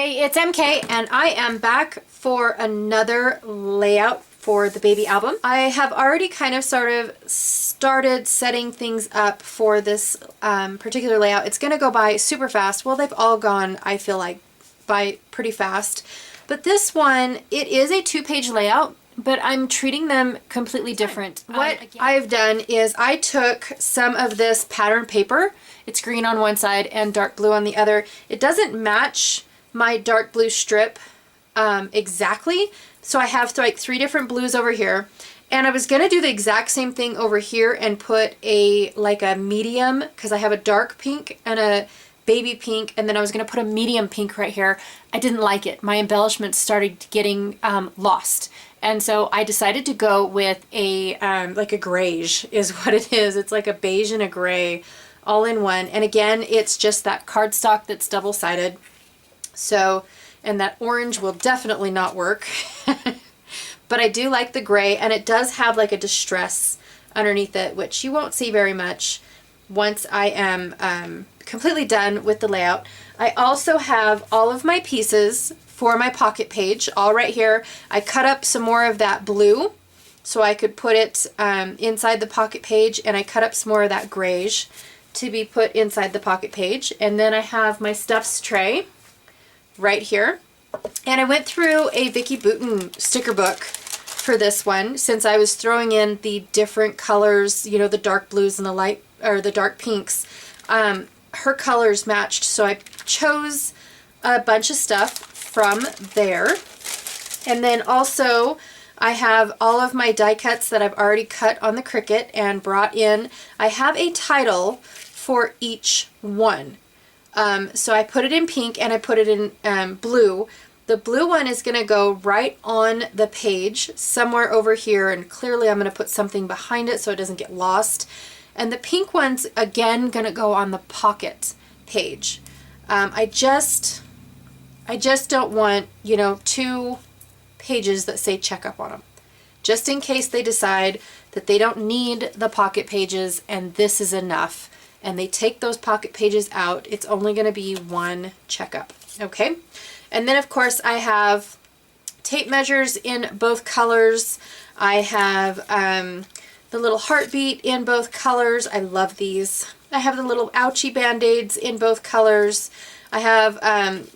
Hey, it's MK and I am back for another layout for the baby album. I have already kind of sort of started setting things up for this particular layout. It's going to go by super fast. Well, they've all gone, I feel like, by pretty fast. But this one, it is a 2-page layout, but I'm treating them completely different. What I've done is I took some of this pattern paper. It's green on one side and dark blue on the other. It doesn't match my dark blue strip exactly, so I have like 3 different blues over here, and I was gonna do the exact same thing over here and put a medium, because I have a dark pink and a baby pink, and then I was gonna put a medium pink right here. I didn't like it. My embellishments started getting lost, and so I decided to go with a like a grayish is what it is. It's like a beige and a gray all in one, and again it's just that cardstock that's double-sided. So, and that orange will definitely not work, but I do like the gray, and it does have like a distress underneath it, which you won't see very much once I am completely done with the layout. I also have all of my pieces for my pocket page all right here. I cut up some more of that blue so I could put it inside the pocket page, and I cut up some more of that grayish to be put inside the pocket page. And then I have my stuffs tray right here, and I went through a Vicki Boutin sticker book for this one, since I was throwing in the different colors, you know, the dark blues and the light, or the dark pinks. Her colors matched, so I chose a bunch of stuff from there. And then also I have all of my die cuts that I've already cut on the Cricut and brought in. I have a title for each one. So I put it in pink and I put it in blue. The blue one is going to go right on the page somewhere over here, and clearly I'm going to put something behind it so it doesn't get lost. And the pink one's again going to go on the pocket page. I just don't want, you know, 2 pages that say checkup on them, just in case they decide that they don't need the pocket pages and this is enough, and they take those pocket pages out. It's only going to be 1 checkup. Okay, and then of course I have tape measures in both colors. I have the little heartbeat in both colors. I love these. I have the little ouchie band-aids in both colors. I have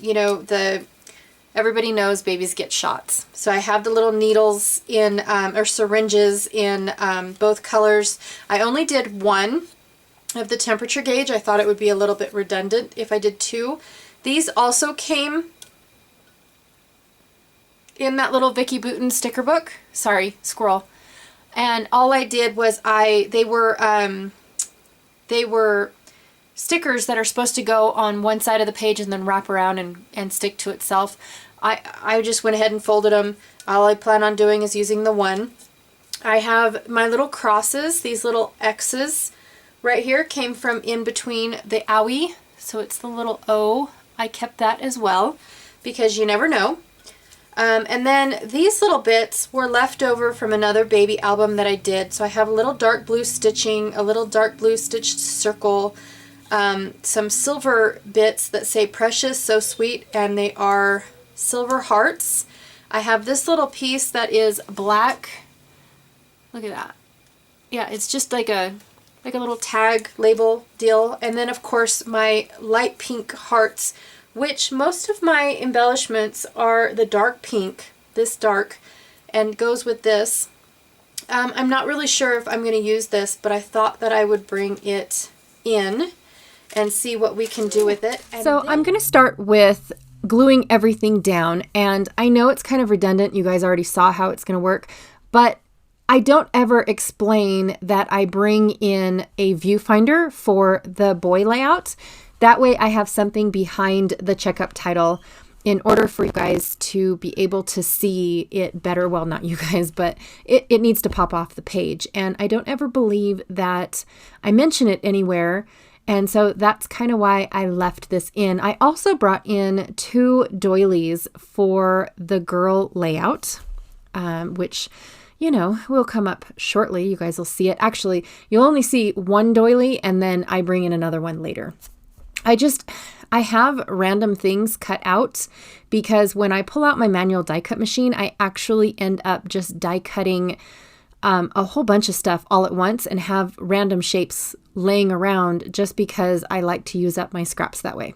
you know, everybody knows babies get shots, so I have the little needles in or syringes in both colors. I only did 1 of the temperature gauge. I thought it would be a little bit redundant if I did 2. These also came in that little Vicki Boutin sticker book. Sorry, squirrel. And all I did was they were stickers that are supposed to go on one side of the page and then wrap around and stick to itself. I just went ahead and folded them. All I plan on doing is using the 1. I have my little crosses, these little X's right here, came from in between the owie, so it's the little O. I kept that as well because you never know. And then these little bits were left over from another baby album that I did. So I have a little dark blue stitching, a little dark blue stitched circle, some silver bits that say precious, so sweet, and they are silver hearts. I have this little piece that is black. Look at that. Yeah, it's just like a little tag label deal. And then of course my light pink hearts, which most of my embellishments are the dark pink, this dark, and goes with this. I'm not really sure if I'm going to use this, but I thought that I would bring it in and see what we can do with it. And so I'm going to start with gluing everything down, and I know it's kind of redundant. You guys already saw how it's going to work, but I don't ever explain that I bring in a viewfinder for the boy layout. That way I have something behind the checkup title in order for you guys to be able to see it better. Well, not you guys, but it needs to pop off the page. And I don't ever believe that I mention it anywhere. And so that's kind of why I left this in. I also brought in 2 doilies for the girl layout, which, you know, will come up shortly. You guys will see it. Actually, you'll only see 1 doily, and then I bring in another one later. I have random things cut out because when I pull out my manual die cut machine, I actually end up just die cutting a whole bunch of stuff all at once and have random shapes laying around just because I like to use up my scraps that way.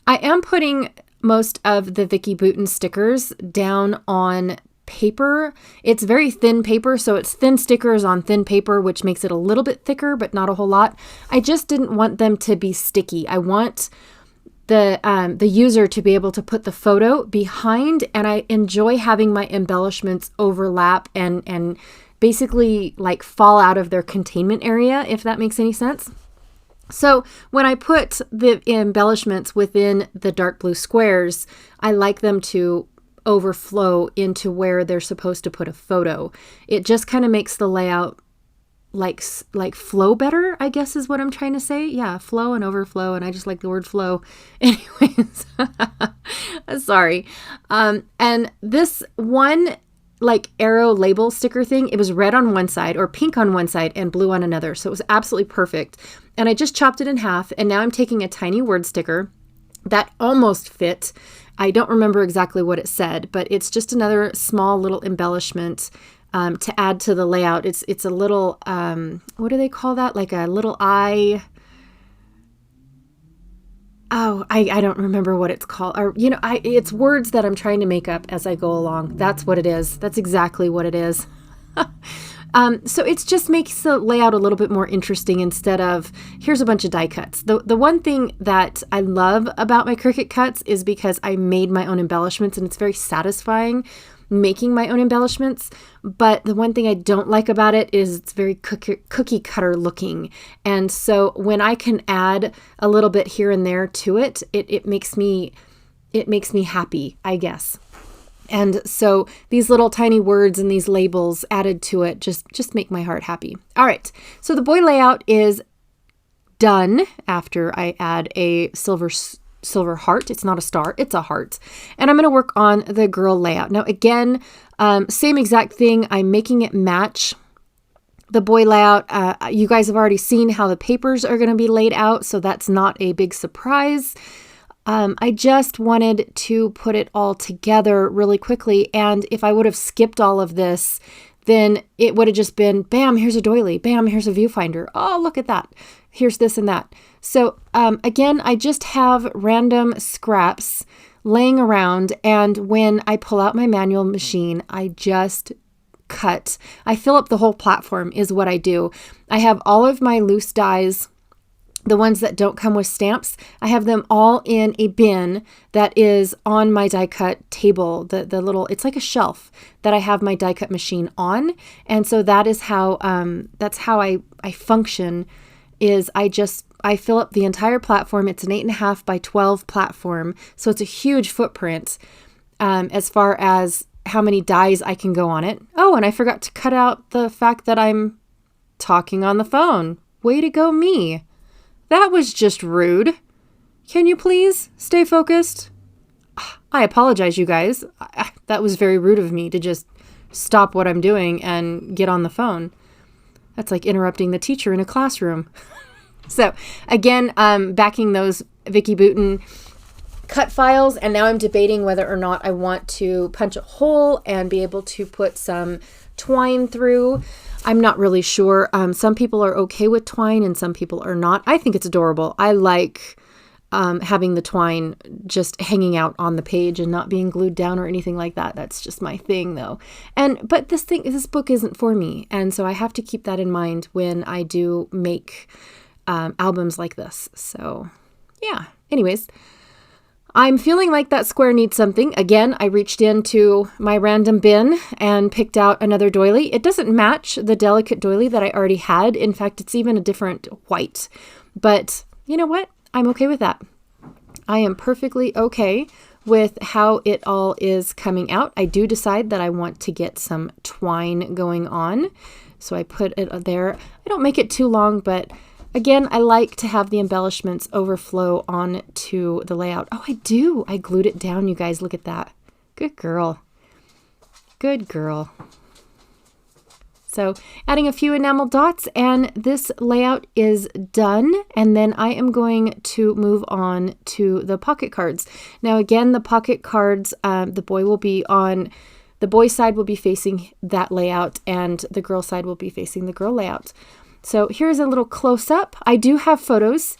I am putting most of the Vicki Boutin stickers down on paper. It's very thin paper, so it's thin stickers on thin paper, which makes it a little bit thicker, but not a whole lot. I just didn't want them to be sticky. I want the user to be able to put the photo behind, and I enjoy having my embellishments overlap and basically like fall out of their containment area, if that makes any sense. So when I put the embellishments within the dark blue squares, I like them to overflow into where they're supposed to put a photo. It just kind of makes the layout like flow better, I guess is what I'm trying to say. Yeah, flow and overflow, and I just like the word flow. Anyways, sorry. And this one like arrow label sticker thing, it was red on one side or pink on one side and blue on another. So it was absolutely perfect. And I just chopped it in half, and now I'm taking a tiny word sticker that almost fit. I don't remember exactly what it said, but it's just another small little embellishment to add to the layout. It's a little, what do they call that? Like a little eye. Oh, I don't remember what it's called. Or, it's words that I'm trying to make up as I go along. That's what it is. That's exactly what it is. So it just makes the layout a little bit more interesting instead of, here's a bunch of die cuts. The one thing that I love about my Cricut cuts is because I made my own embellishments, and it's very satisfying making my own embellishments. But the one thing I don't like about it is it's very cookie cutter looking. And so when I can add a little bit here and there to it, it makes me happy, I guess. And so these little tiny words and these labels added to it just make my heart happy. All right, so the boy layout is done after I add a silver heart. It's not a star, it's a heart. And I'm going to work on the girl layout. Now again, same exact thing. I'm making it match the boy layout. You guys have already seen how the papers are going to be laid out, so that's not a big surprise. I just wanted to put it all together really quickly. And if I would have skipped all of this, then it would have just been, bam, here's a doily. Bam, here's a viewfinder. Oh, look at that. Here's this and that. So again, I just have random scraps laying around. And when I pull out my manual machine, I just cut. I fill up the whole platform is what I do. I have all of my loose dies, the ones that don't come with stamps. I have them all in a bin that is on my die cut table, the little, it's like a shelf that I have my die cut machine on. And so that is how, that's how I function, is I fill up the entire platform. It's an 8.5 by 12 platform. So it's a huge footprint as far as how many dies I can go on it. Oh, and I forgot to cut out the fact that I'm talking on the phone. Way to go, me. That was just rude. Can you please stay focused? I apologize, you guys. That was very rude of me to just stop what I'm doing and get on the phone. That's like interrupting the teacher in a classroom. So again, backing those Vicki Boutin cut files, and now I'm debating whether or not I want to punch a hole and be able to put some twine through. I'm not really sure. Some people are okay with twine and some people are not. I think it's adorable. I like having the twine just hanging out on the page and not being glued down or anything like that. That's just my thing though. But this book isn't for me. And so I have to keep that in mind when I do make albums like this. So yeah, anyways, I'm feeling like that square needs something. Again, I reached into my random bin and picked out another doily. It doesn't match the delicate doily that I already had. In fact, it's even a different white. But you know what? I'm okay with that. I am perfectly okay with how it all is coming out. I do decide that I want to get some twine going on. So I put it there. I don't make it too long, but again, I like to have the embellishments overflow onto the layout. Oh, I do. I glued it down, you guys. Look at that. Good girl. Good girl. So adding a few enamel dots, and this layout is done. And then I am going to move on to the pocket cards. Now again, the pocket cards, the boy side will be facing that layout, and the girl side will be facing the girl layout. So here's a little close-up. I do have photos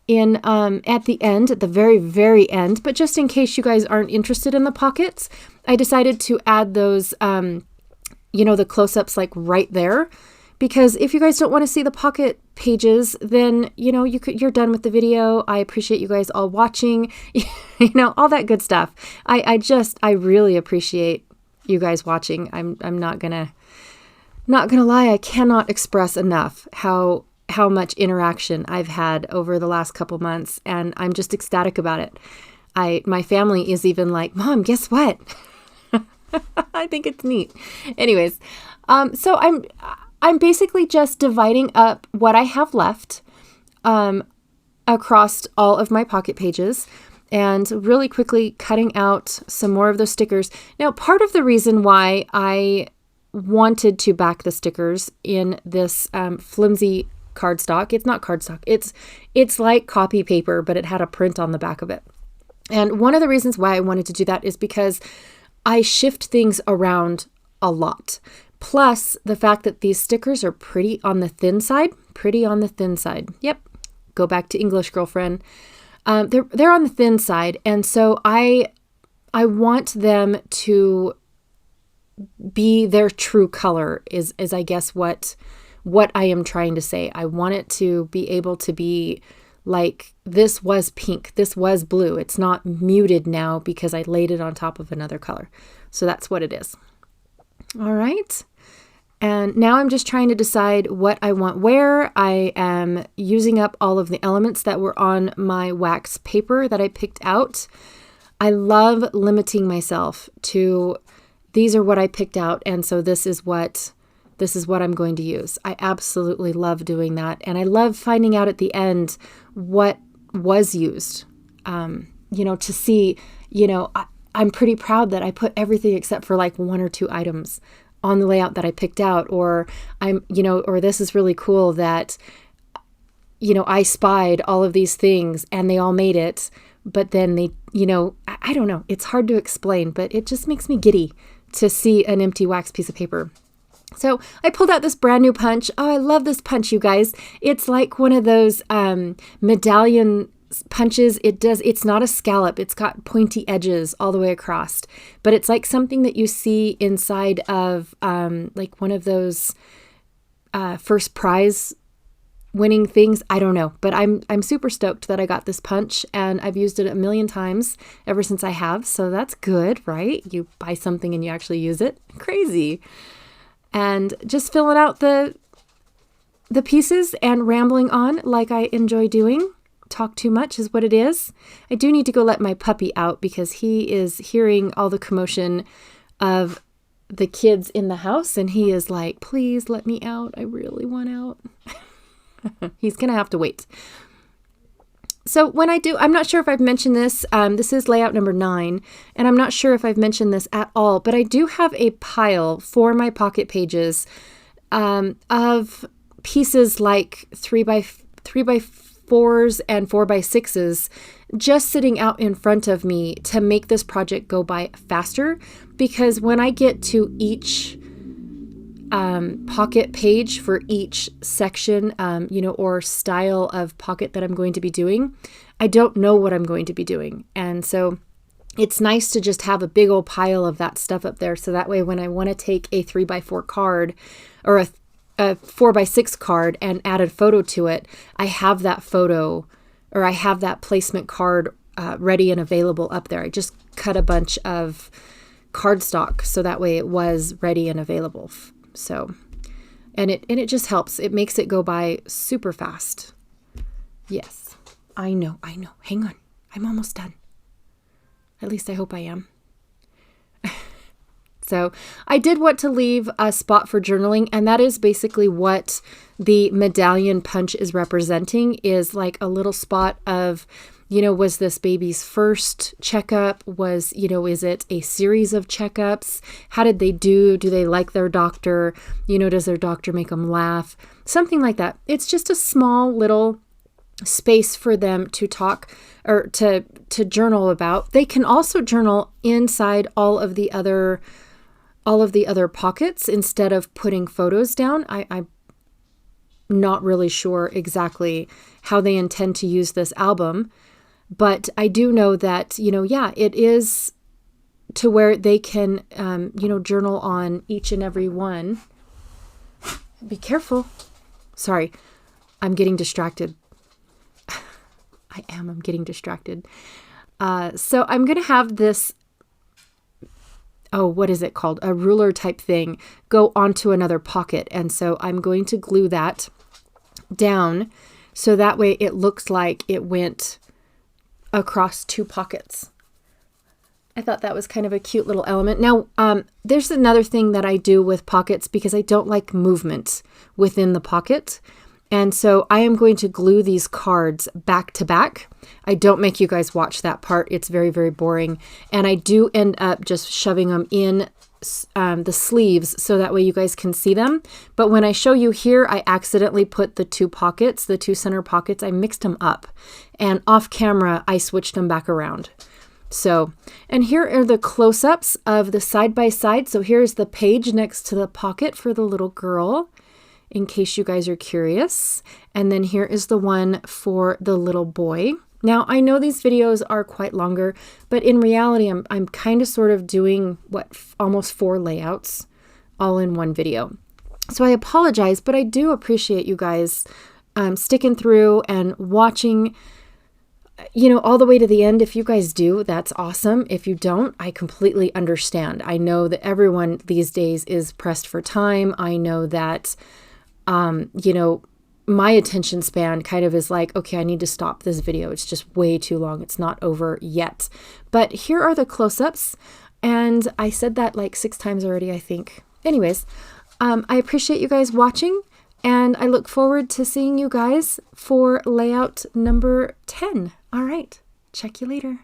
in at the end, at the very, very end, but just in case you guys aren't interested in the pockets, I decided to add those, the close-ups like right there, because if you guys don't want to see the pocket pages, then, you're done with the video. I appreciate you guys all watching, all that good stuff. I really appreciate you guys watching. I'm not gonna lie, I cannot express enough how much interaction I've had over the last couple months, and I'm just ecstatic about it. My family is even like, Mom, guess what? I think it's neat. Anyways, so I'm basically just dividing up what I have left across all of my pocket pages, and really quickly cutting out some more of those stickers. Now, part of the reason why I wanted to back the stickers in this flimsy cardstock, it's not cardstock, it's like copy paper, but it had a print on the back of it. And one of the reasons why I wanted to do that is because I shift things around a lot. Plus the fact that these stickers are pretty on the thin side. Yep. Go back to English, girlfriend. They're on the thin side. And so I want them to be their true color is I guess what I am trying to say. I want it to be able to be like, this was pink, this was blue. It's not muted now because I laid it on top of another color. So that's what it is. All right. And now I'm just trying to decide what I want where. I am using up all of the elements that were on my wax paper that I picked out. I love limiting myself to, these are what I picked out, and so this is what I'm going to use. I absolutely love doing that. And I love finding out at the end what was used, to see, I'm pretty proud that I put everything except for like 1 or 2 items on the layout that I picked out, or or this is really cool that, I spied all of these things and they all made it, but then they, I don't know. It's hard to explain, but it just makes me giddy to see an empty wax piece of paper. So I pulled out this brand new punch. Oh, I love this punch, you guys. It's like one of those medallion punches. It's not a scallop. It's got pointy edges all the way across, but it's like something that you see inside of like one of those first prize winning things. I don't know, but I'm super stoked that I got this punch, and I've used it a million times ever since I have. So that's good, right? You buy something and you actually use it. Crazy. And just filling out the pieces and rambling on like I enjoy doing. Talk too much is what it is. I do need to go let my puppy out because he is hearing all the commotion of the kids in the house, and he is like, please let me out. I really want out. He's going to have to wait. So when I do, I'm not sure if I've mentioned this. This is layout number 9, and I'm not sure if I've mentioned this at all, but I do have a pile for my pocket pages of pieces like 3x4s and 4x6s just sitting out in front of me to make this project go by faster, because when I get to each pocket page for each section, or style of pocket that I'm going to be doing, I don't know what I'm going to be doing. And so it's nice to just have a big old pile of that stuff up there. So that way, when I want to take a 3x4 card or a 4x6 card and add a photo to it, I have that photo, or I have that placement card ready and available up there. I just cut a bunch of cardstock so that way it was ready and available. So, and it just helps. It makes it go by super fast. Yes, I know. Hang on. I'm almost done. At least I hope I am. So I did want to leave a spot for journaling, and that is basically what the medallion punch is representing, is like a little spot of Was this baby's first checkup? Is it a series of checkups? How did they do? Do they like their doctor? Does their doctor make them laugh? Something like that. It's just a small little space for them to talk or to journal about. They can also journal inside all of the other pockets instead of putting photos down. I'm not really sure exactly how they intend to use this album, but I do know that, it is to where they can, journal on each and every one. Be careful. Sorry, I'm getting distracted. I'm getting distracted. So I'm going to have this, what is it called? A ruler type thing go onto another pocket. And so I'm going to glue that down so that way it looks like it went across 2 pockets. I thought that was kind of a cute little element. Now, there's another thing that I do with pockets because I don't like movement within the pocket. And so I am going to glue these cards back to back. I don't make you guys watch that part. It's very, very boring. And I do end up just shoving them in the sleeves so that way you guys can see them. But when I show you here, I accidentally put the 2 pockets, the 2 center pockets, I mixed them up. And off camera, I switched them back around. So, and here are the close-ups of the side by side. So here's the page next to the pocket for the little girl, in case you guys are curious. And then here is the one for the little boy. Now, I know these videos are quite longer, but in reality, I'm kind of sort of doing almost 4 layouts all in one video. So I apologize, but I do appreciate you guys sticking through and watching, all the way to the end. If you guys do, that's awesome. If you don't, I completely understand. I know that everyone these days is pressed for time. I know that my attention span kind of is like, okay, I need to stop this video. It's just way too long. It's not over yet. But here are the close-ups. And I said that like 6 times already, I think. Anyways, I appreciate you guys watching. And I look forward to seeing you guys for layout number 10. All right. Check you later.